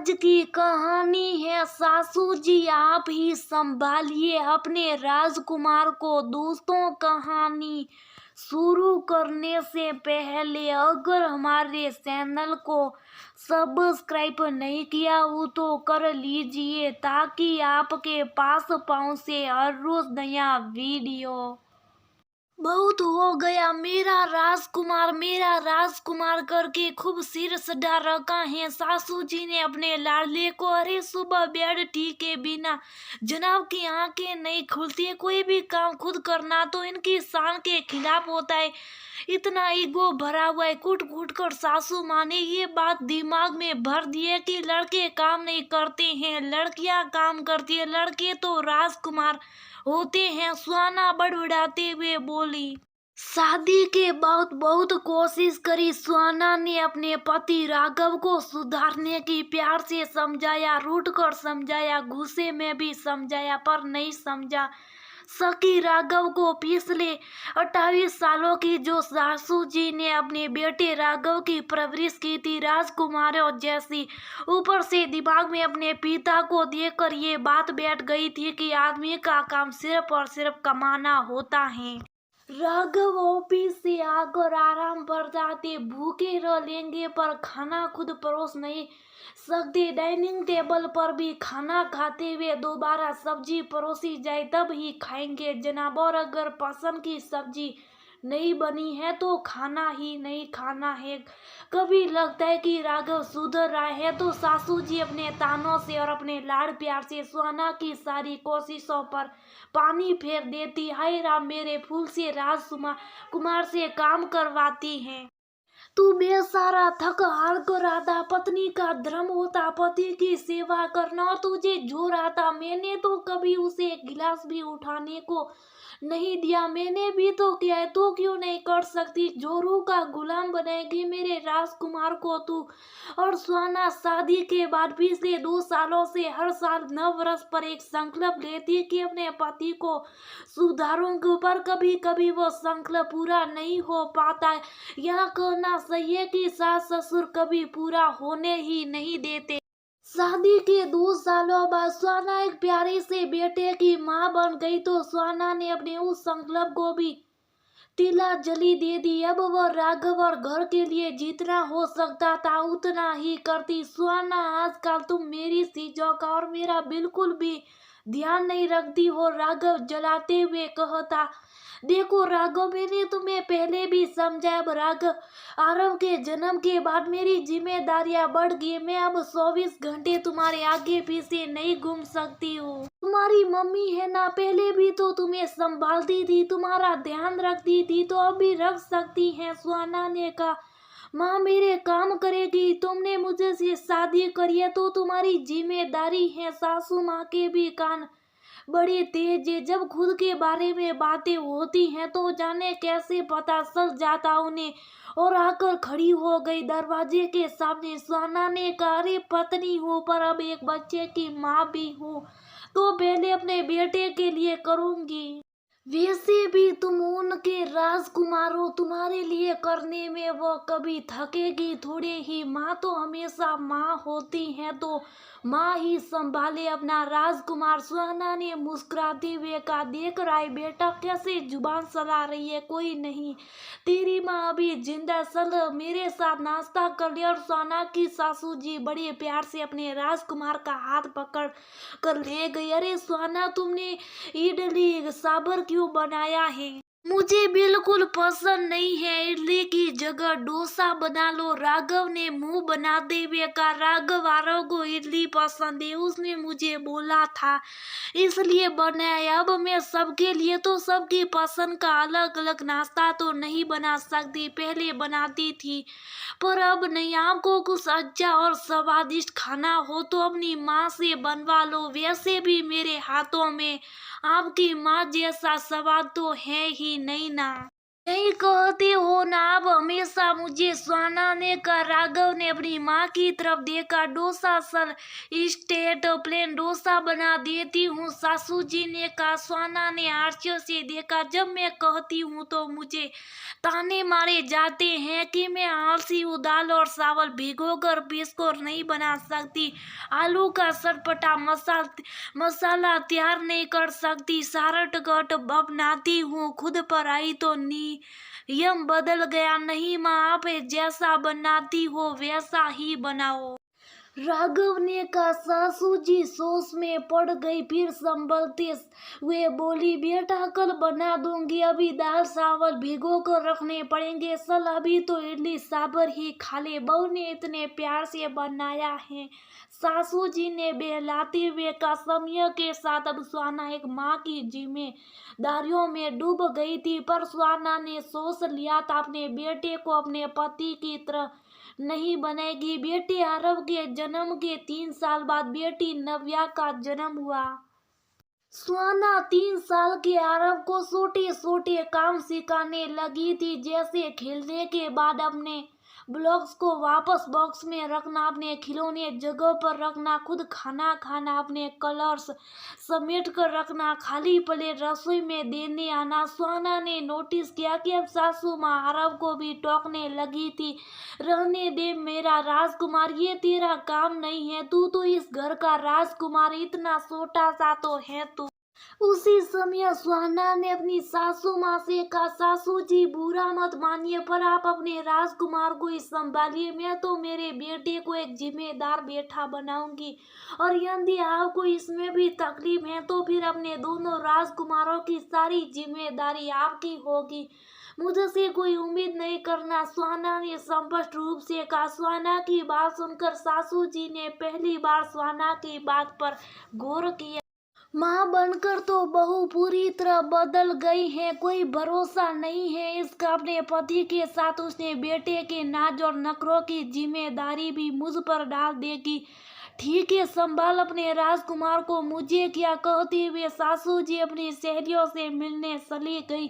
आज की कहानी है सासू जी आप ही संभालिए अपने राजकुमार को। दोस्तों, कहानी शुरू करने से पहले अगर हमारे चैनल को सब्सक्राइब नहीं किया हो तो कर लीजिए ताकि आपके पास पहुंचे हर रोज नया वीडियो। बहुत हो गया मेरा राजकुमार करके खूब सिर सजा रखा है सासू जी ने अपने लाडले को। अरे सुबह बेड ठीक के बिना जनाब की आंखें नहीं खुलती है। कोई भी काम खुद करना तो इनकी शान के खिलाफ होता है। इतना ईगो भरा हुआ है। कूट कूट कर सासू माँ ने ये बात दिमाग में भर दी है कि लड़के काम नहीं करते हैं, लड़कियां काम करती है, लड़के तो राजकुमार होते हैं। सुहाना बड़बड़ाते हुए बोली। शादी के बाद बहुत कोशिश करी सुहाना ने अपने पति राघव को सुधारने की। प्यार से समझाया, रूठ कर समझाया, गुस्से में भी समझाया पर नहीं समझा सकी राघव को। पिछले 28 सालों की जो सासू जी ने अपने बेटे राघव की परवरिश की थी राजकुमारों जैसी, ऊपर से दिमाग में अपने पिता को देखकर ये बात बैठ गई थी कि आदमी का काम सिर्फ और सिर्फ कमाना होता है। राघव ऑफिस से आकर आराम पर जाते, भूखे रह लेंगे पर खाना खुद परोस नहीं सकते। डाइनिंग टेबल पर भी खाना खाते हुए दोबारा सब्जी परोसी जाए तब ही खाएंगे जनाब। और अगर पसंद की सब्जी नहीं बनी है तो खाना ही नहीं खाना है। कभी लगता है कि राघव सुधर रहा है तो सासू जी अपने तानों से और अपने लाड प्यार से सुहाना की सारी कोशिशों पर पानी फेर देती। हाय राम, मेरे फूल से राजकुमार से काम करवाती हैं। तू बेसारा थक हार कर आता, पत्नी का धर्म होता पति की सेवा करना। तुझे जोर आता, मैंने तो कभी उसे एक गिलास भी उठाने को नहीं दिया। मैंने भी तो किया है, तो क्यों नहीं कर सकती? जोरू का गुलाम बनाएगी मेरे राजकुमार को तू। और सुहाना शादी के बाद पिछले 2 सालों से हर साल नव वर्ष पर एक संकल्प लेती कि अपने पति को सुधारूंगी, पर कभी कभी वो संकल्प पूरा नहीं हो पाता। यह कहना सही है कि सास ससुर कभी पूरा होने ही नहीं देते। शादी के 2 सालों बाद सुहाना एक प्यारे से बेटे की मां बन गई तो सुहाना ने अपने उस संकल्प को भी तिला जली दे दी। अब वह राघव और घर के लिए जितना हो सकता था उतना ही करती। सुहाना, आजकल तुम मेरी चीजों का और मेरा बिल्कुल भी ध्यान नहीं रखती हो, राघव जलाते हुए कहता। देखो राघव, मैंने तुम्हें पहले भी समझाया। अब राघव, आरव के जन्म के बाद मेरी जिम्मेदारियां बढ़ गई। मैं अब 24 घंटे तुम्हारे आगे पीछे नहीं घूम सकती हूँ। तुम्हारी मम्मी है ना, पहले भी तो तुम्हें संभालती थी, तुम्हारा ध्यान रखती थी, तो अभी रख सकती हैं। सुहाना ने कहा, माँ मेरे काम करेगी, तुमने मुझे से शादी करी है तो तुम्हारी जिम्मेदारी है। सासू माँ के भी कान बड़े तेज है, जब खुद के बारे में बातें होती हैं तो जाने कैसे पता चल जाता उन्हें। और आकर खड़ी हो गई दरवाजे के सामने। सुहाना ने कहा, अरे पत्नी हूँ पर अब एक बच्चे की माँ भी हूँ, तो पहले अपने बेटे के लिए करूँगी। वैसे भी तुम उनके राजकुमार हो, तुम्हारे लिए करने में वो कभी थकेगी थोड़े ही। माँ तो हमेशा माँ होती हैं, तो माँ ही संभाले अपना राजकुमार। सुहाना ने मुस्कुराते हुए कहा, देख रहा है बेटा कैसे जुबान चला रही है। कोई नहीं, तेरी माँ अभी जिंदा, चल मेरे साथ नाश्ता कर ले। और सुहाना की सासू जी बड़े प्यार से अपने राजकुमार का हाथ पकड़ कर ले गई। अरे सुहाना, तुमने इडली सांभर क्यों बनाया है? मुझे बिल्कुल पसंद नहीं है, इडली की जगह डोसा बना लो। राघव ने मुंह बनाते हुए कहा। राघव, आरव को इडली पसंद है, उसने मुझे बोला था इसलिए बनाया। अब मैं सबके लिए तो सबकी पसंद का अलग अलग नाश्ता तो नहीं बना सकती, पहले बनाती थी पर अब नहीं। आपको कुछ अच्छा और स्वादिष्ट खाना हो तो अपनी माँ से बनवा लो। वैसे भी मेरे हाथों में आपकी माँ जैसा स्वाद तो है ही नहीं ना। यही कहते हो ना आप हमेशा मुझे, सुहाना ने कहा। राघव ने अपनी माँ की तरफ देखा। डोसा सर, स्टेट प्लेन डोसा बना देती हूँ, सासू जी ने कहा। सुहाना ने आश्चर्य से देखा। जब मैं कहती हूँ तो मुझे ताने मारे जाते हैं कि मैं आलसी हूँ, दाल और चावल भिगोकर पीसकर नहीं बना सकती, आलू का चटपटा मसाला तैयार नहीं कर सकती, सारट गट बनाती हूँ, खुद पर आई तो नियम बदल गया। नहीं माँ, आप जैसा बनाती हो वैसा ही बनाओ। राघव ने कहा। सासू जी सोच में पड़ गई, फिर संभलते हुए बोली, बेटा कल बना दूंगी, अभी दाल चावल भिगो कर रखने पड़ेंगे, सल अभी तो इडली सांभर ही खा ले, बहू ने इतने प्यार से बनाया है। सासू जी ने बहलाते हुए कहा। समय के साथ अब सुहाना एक माँ की जिम्मेदारियों में डूब गई थी, पर सुहाना ने सोच लिया था अपने बेटे को अपने पति की तरह नहीं बनेगी। बेटे आरव के जन्म के 3 साल बाद बेटी नव्या का जन्म हुआ। सुहाना 3 साल के आरव को छोटे छोटे काम सिखाने लगी थी, जैसे खेलने के बाद अपने ब्लॉक्स को वापस बॉक्स में रखना, अपने खिलौने जगह पर रखना, खुद खाना खाना, अपने कलर्स समेट कर रखना, खाली प्लेट रसोई में देने आना। सुहाना ने नोटिस किया कि अब सासू माँ आरव को भी टोकने लगी थी। रहने दे मेरा राजकुमार, ये तेरा काम नहीं है, तू तो इस घर का राजकुमार, इतना छोटा सा तो है तू। उसी समय सुहाना ने अपनी सासू माँ से कहा। सासू जी बुरा मत मानिए, पर आप अपने राजकुमार को ही संभालिए, मैं तो मेरे बेटे को एक जिम्मेदार बेटा बनाऊंगी, और यदि आपको इसमें भी तकलीफ है तो फिर अपने दोनों राजकुमारों की सारी जिम्मेदारी आपकी होगी, मुझसे कोई उम्मीद नहीं करना, सुहाना ने स्पष्ट रूप से कहा। सुहाना की बात सुनकर सासू जी ने पहली बार सुहाना की बात पर गौर किया। माँ बनकर तो बहू पूरी तरह बदल गई है, कोई भरोसा नहीं है इसका अपने पति के साथ, उसने बेटे के नाज और नखरों की जिम्मेदारी भी मुझ पर डाल देगी। ठीक है, संभाल अपने राजकुमार को, मुझे क्या, कहते हुए सासू जी अपनी सहेलियों से मिलने चली गई।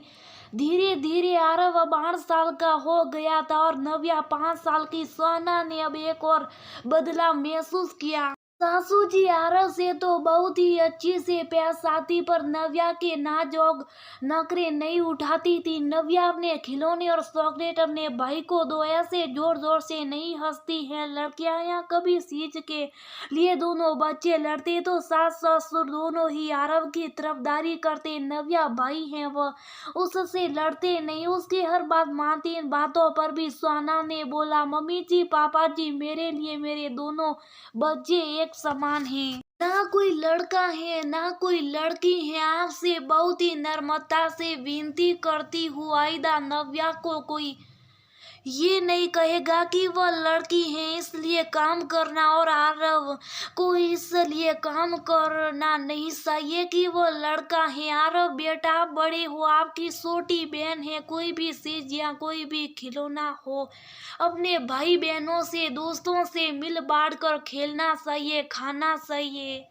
धीरे धीरे आरव अब 8 साल का हो गया था और नव्या 5 साल की। सुहाना ने अब एक और बदलाव महसूस किया। सासू जी आरव से तो बहुत ही अच्छी से पेश आती, पर नव्या के नाजुक नखरे नहीं उठाती थी। नव्या अपने खिलौने और चॉकलेट अपने भाई को दो, ऐसे जोर जोर से नहीं हंसती हैं लड़कियां। यहाँ कभी चीज के लिए दोनों बच्चे लड़ते तो सास ससुर दोनों ही आरव की तरफदारी करते। नव्या भाई है, वह उससे लड़ते नहीं, उसकी हर बात मानती। इन बातों पर भी सुहाना ने बोला, मम्मी जी पापा जी, मेरे लिए मेरे दोनों बच्चे एक समान हैं, ना कोई लड़का है ना कोई लड़की है, आपसे बहुत ही नम्रता से विनती करती हूँ आइदा नव्या को कोई ये नहीं कहेगा कि वह लड़की है इसलिए काम करना, और आरव को इसलिए काम करना नहीं चाहिए कि वह लड़का है। आरव बेटा आप बड़े हो, आपकी छोटी बहन है, कोई भी चीज या कोई भी खिलौना हो अपने भाई बहनों से दोस्तों से मिल बांट कर खेलना चाहिए, खाना चाहिए।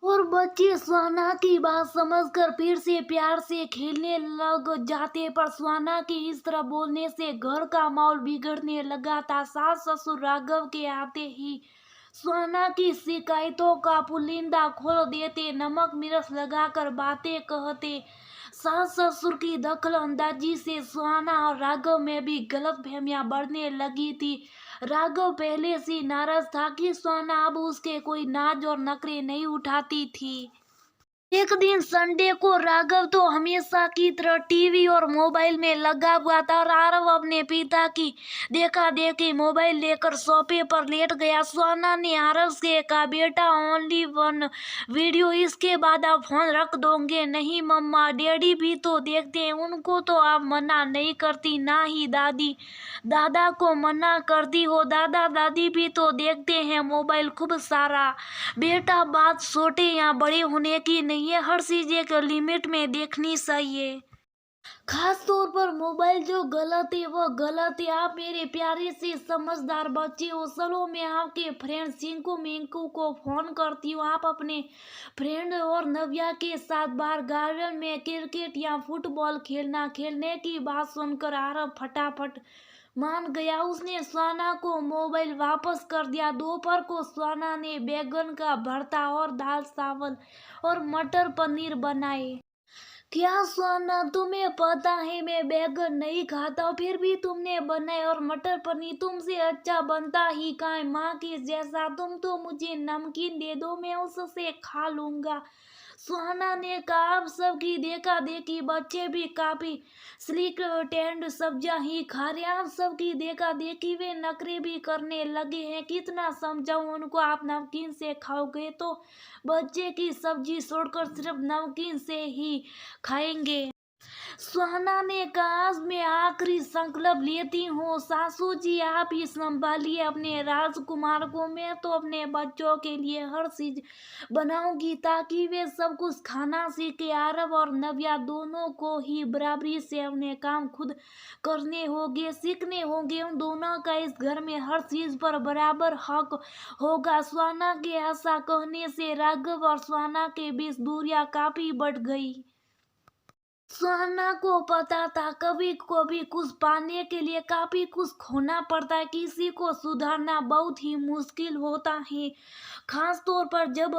और बच्चे सुहाना की बात समझकर फिर से प्यार से खेलने लग जाते, पर सुहाना के इस तरह बोलने से घर का माहौल बिगड़ने लगा था। सास ससुर राघव के आते ही सुहाना की शिकायतों का पुलिंदा खोल देते, नमक मिर्च लगाकर बातें कहते। सास ससुर की दखल अंदाजी से सुहाना और राघव में भी गलतफहमियां बढ़ने लगी थी। राघव पहले से नाराज था कि सुहाना अब उसके कोई नाज और नखरे नहीं उठाती थी। एक दिन संडे को राघव तो हमेशा की तरह टीवी और मोबाइल में लगा हुआ था, और आरव अपने पिता की देखा देखी मोबाइल लेकर सोफे पर लेट गया। सुहाना ने आरव से कहा, बेटा ओनली वन वीडियो, इसके बाद आप फोन रख दोगे? नहीं मम्मा, डैडी भी तो देखते हैं, उनको तो आप मना नहीं करती, ना ही दादी दादा को मना करती हो, दादा दादी भी तो देखते हैं मोबाइल खूब सारा। बेटा बात छोटे या बड़े होने की नहीं है, हर चीज एक लिमिट में देखनी चाहिए। खास तौर पर मोबाइल जो गलत है वो गलत है। आप मेरे प्यारे से समझदार बच्चे हो। चलो मैं आपके फ्रेंड सिंकू मिंकू को फोन करती हूँ। आप अपने फ्रेंड और नव्या के साथ बाहर गार्डन में क्रिकेट या फुटबॉल खेलने की बात सुनकर आरव फटाफट मान गया। उसने स्वाना को मोबाइल वापस कर दिया। दोपहर को स्वाना ने बैगन का भरता और दाल चावल और मटर पनीर बनाए। क्या सोना, तुम्हें पता है मैं बैगन नहीं खाता, फिर भी तुमने बनाए और मटर पनीर तुमसे अच्छा बनता ही कहाँ है माँ के जैसा। तुम तो मुझे नमकीन दे दो, मैं उससे खा लूंगा। सुहाना ने कहा। अब सबकी देखा देखी बच्चे भी काफी स्लीक टेंड सब्जियां ही खा रहे हैं। अब सबकी देखा देखी वे नखरे भी करने लगे हैं। कितना समझाऊं उनको, आप नमकीन से खाओगे तो बच्चे की सब्जी छोड़कर सिर्फ नमकीन से ही खाएंगे। सुहाना ने कहा। आज मैं आखिरी संकल्प लेती हूँ सासू जी, आप ही संभालिए अपने राजकुमार को। मैं तो अपने बच्चों के लिए हर चीज बनाऊंगी ताकि वे सब कुछ खाना सीखे। आरव और नव्या दोनों को ही बराबरी से अपने काम खुद करने होंगे, सीखने होंगे। उन दोनों का इस घर में हर चीज पर बराबर हक होगा। सुहाना के ऐसा कहने से राघव और सुहाना के बीच दूरियां काफी बढ़ गई। सुहाना को पता था कभी कभी कुछ पाने के लिए काफी कुछ खोना पड़ता है। किसी को सुधारना बहुत ही मुश्किल होता है, खास तौर पर जब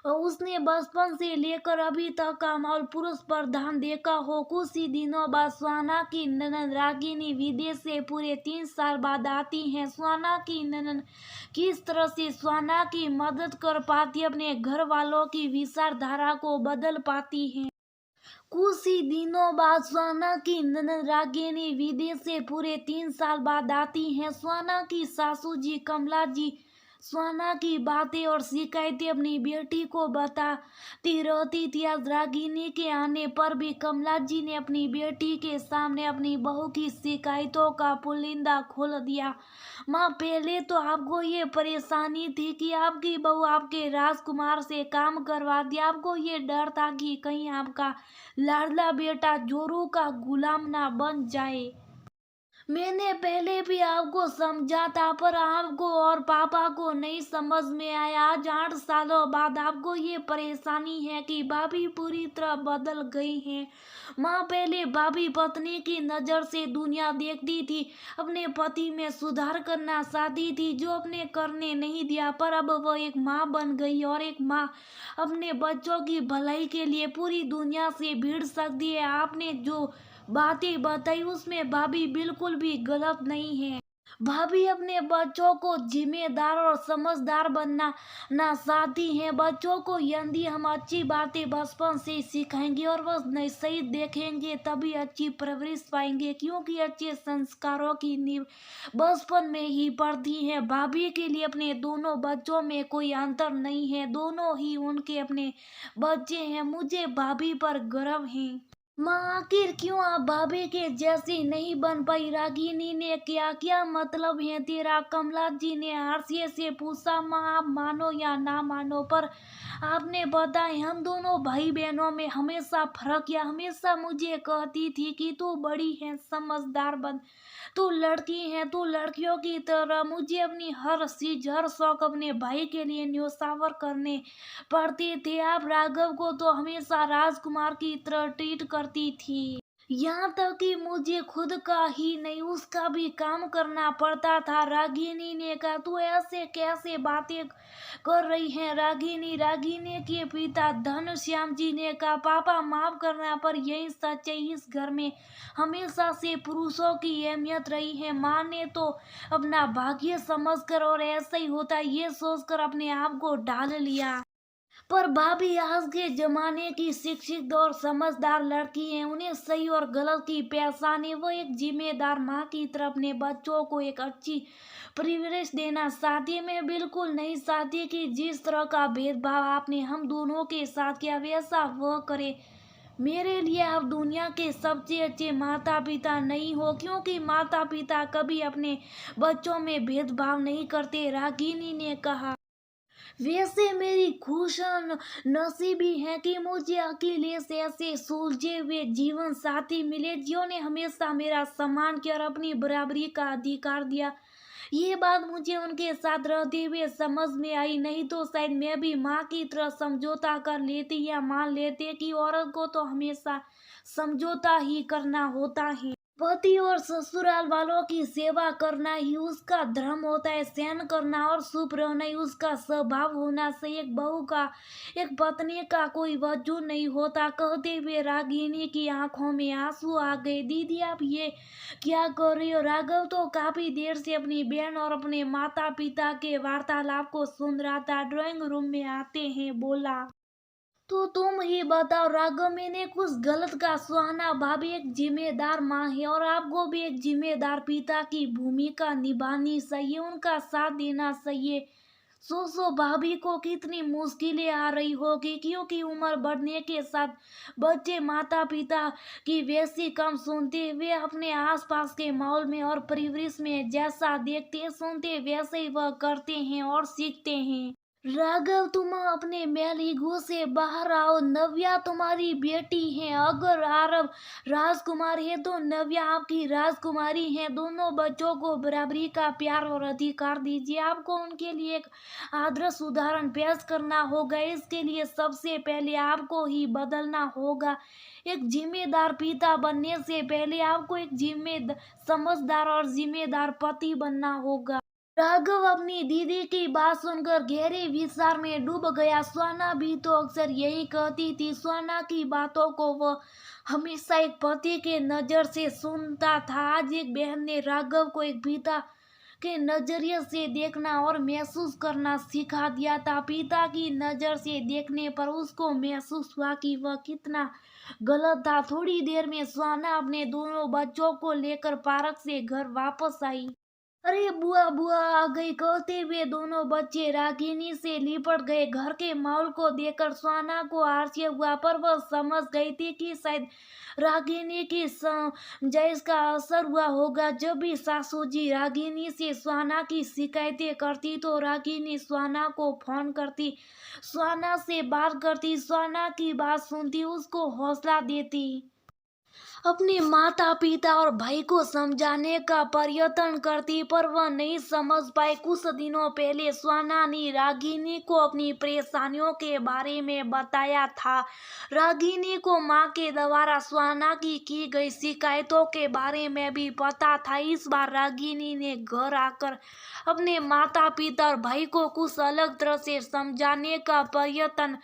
उसने बचपन से लेकर अभी तक का माहौल पुरुष प्रधान देखा हो। कुछ ही दिनों बाद सुहाना की ननद रागिनी विदेश से पूरे 3 साल बाद आती है। सुहाना की ननद किस तरह से सुहाना की मदद कर पाती, अपने घर वालों की विचारधारा को बदल पाती है। कुछ ही दिनों बाद सुहाना की ननद रागिनी विदेश से पूरे 3 साल बाद आती हैं। सुहाना की सासू जी कमला जी सुहाना की बातें और शिकायतें अपनी बेटी को बताती रहती थी। आज रागिनी के आने पर भी कमला जी ने अपनी बेटी के सामने अपनी बहू की शिकायतों का पुलिंदा खोल दिया। माँ, पहले तो आपको ये परेशानी थी कि आपकी बहू आपके राजकुमार से काम करवा दिया। आपको ये डर था कि कहीं आपका लाडला बेटा जोरू का गुलाम ना बन जाए। मैंने पहले भी आपको समझा था पर आपको और पापा को नहीं समझ में आया। आज 8 सालों बाद आपको ये परेशानी है कि भाभी पूरी तरह बदल गई हैं। माँ, पहले भाभी पत्नी की नजर से दुनिया देखती थी, अपने पति में सुधार करना चाहती थी जो अपने करने नहीं दिया। पर अब वह एक माँ बन गई और एक माँ अपने बच्चों की भलाई के लिए पूरी दुनिया से भिड़ सकती है। आपने जो बातें बताई उसमें भाभी बिल्कुल भी गलत नहीं है। भाभी अपने बच्चों को जिम्मेदार और समझदार बनना ना चाहती हैं। बच्चों को यदि हम अच्छी बातें बचपन से सिखाएंगे और वह नहीं सही देखेंगे तभी अच्छी परवरिश पाएंगे, क्योंकि अच्छे संस्कारों की नींव बचपन में ही पड़ती है। भाभी के लिए अपने दोनों बच्चों में कोई अंतर नहीं है, दोनों ही उनके अपने बच्चे हैं। मुझे भाभी पर गर्व है। माँ, आखिर क्यों आप भाभी के जैसी नहीं बन पाई? रागिनी ने क्या क्या मतलब है तेरा? कमला जी ने हास्य से पूछा। माँ, आप मानो या ना मानो पर आपने बताया हम दोनों भाई बहनों में हमेशा फर्क या हमेशा मुझे कहती थी कि तू बड़ी है, समझदार बन, तू लड़की है, तू लड़कियों की तरह। मुझे अपनी हर चीज हर शौक अपने भाई के लिए न्योछावर करने पड़ते थे। आप राघव को तो हमेशा राजकुमार की तरह ट्रीट करती थी, यहाँ तक कि मुझे खुद का ही नहीं उसका भी काम करना पड़ता था। रागिनी ने कहा। तू ऐसे कैसे बातें कर रही है रागिनी? रागिनी के पिता धनश्याम जी ने कहा। पापा, माफ करना पर यही सच है, इस घर में हमेशा से पुरुषों की अहमियत रही है। माँ ने तो अपना भाग्य समझकर और ऐसा ही होता ये सोचकर अपने आप को ढाल लिया। पर भाभी आज के जमाने की शिक्षित और समझदार लड़की है, उन्हें सही और गलत की पहचान है। वो एक जिम्मेदार माँ की तरह अपने बच्चों को एक अच्छी परवरिश देना चाहती है। मैं बिल्कुल नहीं चाहती कि जिस तरह का भेदभाव आपने हम दोनों के साथ किया वैसा वह करे। मेरे लिए आप दुनिया के सबसे अच्छे माता पिता नहीं हो, क्योंकि माता पिता कभी अपने बच्चों में भेदभाव नहीं करते, रागिनी ने कहा। वैसे मेरी खुशन नसीबी है कि मुझे अकेले से ऐसे सुलझे हुए जीवन साथी मिले जिन्होंने हमेशा मेरा सम्मान किया और अपनी बराबरी का अधिकार दिया। ये बात मुझे उनके साथ रहते हुए समझ में आई, नहीं तो शायद मैं भी माँ की तरह समझौता कर लेती या मान लेते कि औरत को तो हमेशा समझौता ही करना होता है। पति और ससुराल वालों की सेवा करना ही उसका धर्म होता है, सहन करना और चुप रहना ही उसका स्वभाव होना चाहिए। एक बहू का, एक पत्नी का कोई वजूद नहीं होता। कहते हुए रागिनी की आंखों में आंसू आ गए। दीदी आप ये क्या कर रही हो? राघव तो काफी देर से अपनी बहन और अपने माता पिता के वार्तालाप को सुन रहा था। ड्राइंग रूम में आते हैं बोला, तो तुम ही बताओ राघव, मैंने कुछ गलत का? सुहाना भाभी एक जिम्मेदार माँ है और आपको भी एक जिम्मेदार पिता की भूमिका निभानी चाहिए, उनका साथ देना चाहिए। सोचो भाभी को कितनी मुश्किलें आ रही होगी, क्योंकि उम्र बढ़ने के साथ बच्चे माता पिता की वैसी कम सुनते, वे अपने आसपास के माहौल में और परिवेश में जैसा देखते सुनते वैसे ही वह करते हैं और सीखते हैं। राघव तुम अपने महल ईगो से बाहर आओ। नव्या तुम्हारी बेटी है, अगर आरव राजकुमार है तो नव्या आपकी राजकुमारी है। दोनों बच्चों को बराबरी का प्यार और अधिकार दीजिए। आपको उनके लिए एक आदर्श उदाहरण पेश करना होगा। इसके लिए सबसे पहले आपको ही बदलना होगा। एक जिम्मेदार पिता बनने से पहले आपको एक समझदार और जिम्मेदार पति बनना होगा। राघव अपनी दीदी की बात सुनकर गहरे विचार में डूब गया। स्वाना भी तो अक्सर यही कहती थी। स्वाना की बातों को वह हमेशा एक पति के नजर से सुनता था। आज एक बहन ने राघव को एक पिता के नजरिए से देखना और महसूस करना सिखा दिया था। पिता की नजर से देखने पर उसको महसूस हुआ कि वह कितना गलत था। थोड़ी देर में स्वाना अपने दोनों बच्चों को लेकर पार्क से घर वापस आई। अरे बुआ बुआ आ गई, कहते हुए दोनों बच्चे रागिनी से लिपट गए। घर के माहौल को देखकर स्वाना को आश्चर्य हुआ, पर वह समझ गई थी कि शायद रागिनी की समझाइश का असर हुआ होगा। जब भी सासू जी रागिनी से स्वाना की शिकायतें करती तो रागिनी स्वाना को फोन करती, स्वाना से बात करती, स्वाना की बात सुनती, उसको हौसला देती, अपने माता पिता और भाई को समझाने का प्रयत्न करती, पर वह नहीं समझ पाए। कुछ दिनों पहले स्वाना ने रागिनी को अपनी परेशानियों के बारे में बताया था। रागिनी को माँ के द्वारा स्वाना की गई शिकायतों के बारे में भी पता था। इस बार रागिनी ने घर आकर अपने माता पिता और भाई को कुछ अलग तरह से समझाने का प्रयत्न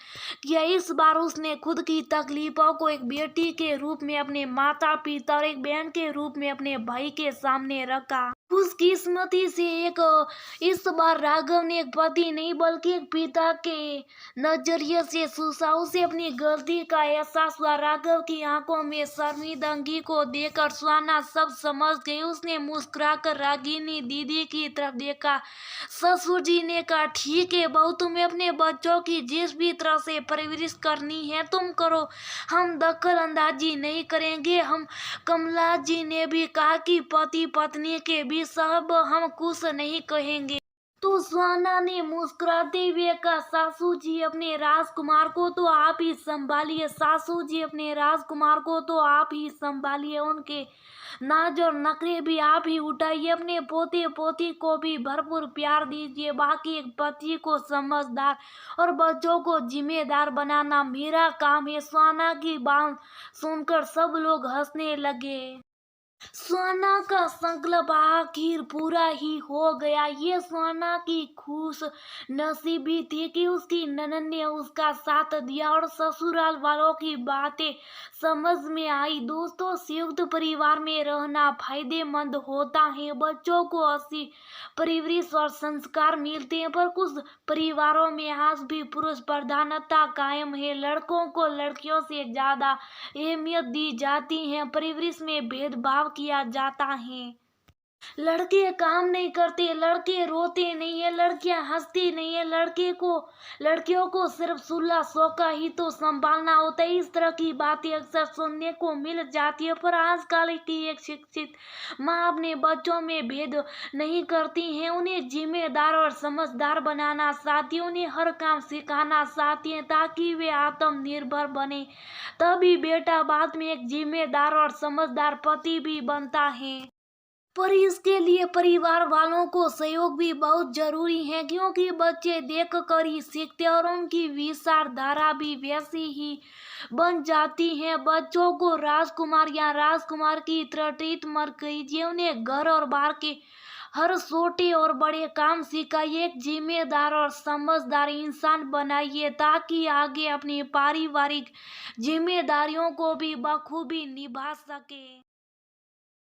किया। इस बार उसने खुद की तकलीफों को एक बेटी के रूप में अपने माता पिता और एक बहन के रूप में अपने भाई के सामने रखा। खुशकिस्मती से इस बार राघव ने एक पति नहीं बल्कि एक पिता के नजरिए से सोचा। उसे अपनी गलती का एहसास हुआ। राघव की आंखों में शर्मिंदगी को देखकर स्वाना सब समझ गई। उसने मुस्कुराकर रागिनी दीदी की तरफ देखा। ससुर जी ने कहा, ठीक है बहू, तुम्हें अपने बच्चों की जिस भी तरह से परवरिश करनी है तुम करो, हम दखल अंदाजी नहीं करेंगे। हम कमला जी ने भी कहा कि पति पत्नी के बीच सब हम कुछ नहीं कहेंगे। तो स्वाना ने मुस्कुराते हुए कहा, सासू जी अपने राजकुमार को तो आप ही संभालिए, सासू जी अपने राजकुमार को तो आप ही संभालिए, उनके नाज और नखरे भी आप ही उठाइए, अपने पोते पोती को भी भरपूर प्यार दीजिए। बाकी एक पति को समझदार और बच्चों को जिम्मेदार बनाना मेरा काम है। स्वाना की बात सुनकर सब लोग हंसने लगे। स्वाना का संकल्प आखिर पूरा ही हो गया। ये स्वाना की खुश नसीबी थी कि उसकी ननद ने उसका साथ दिया और ससुराल वालों की बातें समझ में आई। दोस्तों, संयुक्त परिवार में रहना फायदेमंद होता है। बच्चों को अच्छी परवरिश और संस्कार मिलते हैं, पर कुछ परिवारों में आज भी पुरुष प्रधानता कायम है। लड़कों को लड़कियों से ज्यादा अहमियत दी जाती है, परवरिश में भेदभाव किया जाता है। लड़के काम नहीं करते, लड़के रोते नहीं है, लड़कियां हंसती नहीं है, लड़कियों को सिर्फ सुल्ला सौका ही तो संभालना होता है। इस तरह की बातें अक्सर सुनने को मिल जाती है। पर आजकल की एक शिक्षित माँ अपने बच्चों में भेद नहीं करती हैं, उन्हें जिम्मेदार और समझदार बनाना चाहती है, उन्हें हर काम सिखाना चाहती है ताकि वे आत्मनिर्भर बने। तभी बेटा बाद में एक जिम्मेदार और समझदार पति भी बनता है। पर इसके लिए परिवार वालों को सहयोग भी बहुत जरूरी है, क्योंकि बच्चे देख कर ही सीखते हैं और उनकी विचारधारा भी वैसी ही बन जाती है। बच्चों को राजकुमार या राजकुमार की तरह ट्रीट मत कीजिए, उन्हें घर और बाहर के हर छोटे और बड़े काम सिखाइए, एक जिम्मेदार और समझदार इंसान बनाइए ताकि आगे अपनी पारिवारिक जिम्मेदारियों को भी बखूबी निभा सके।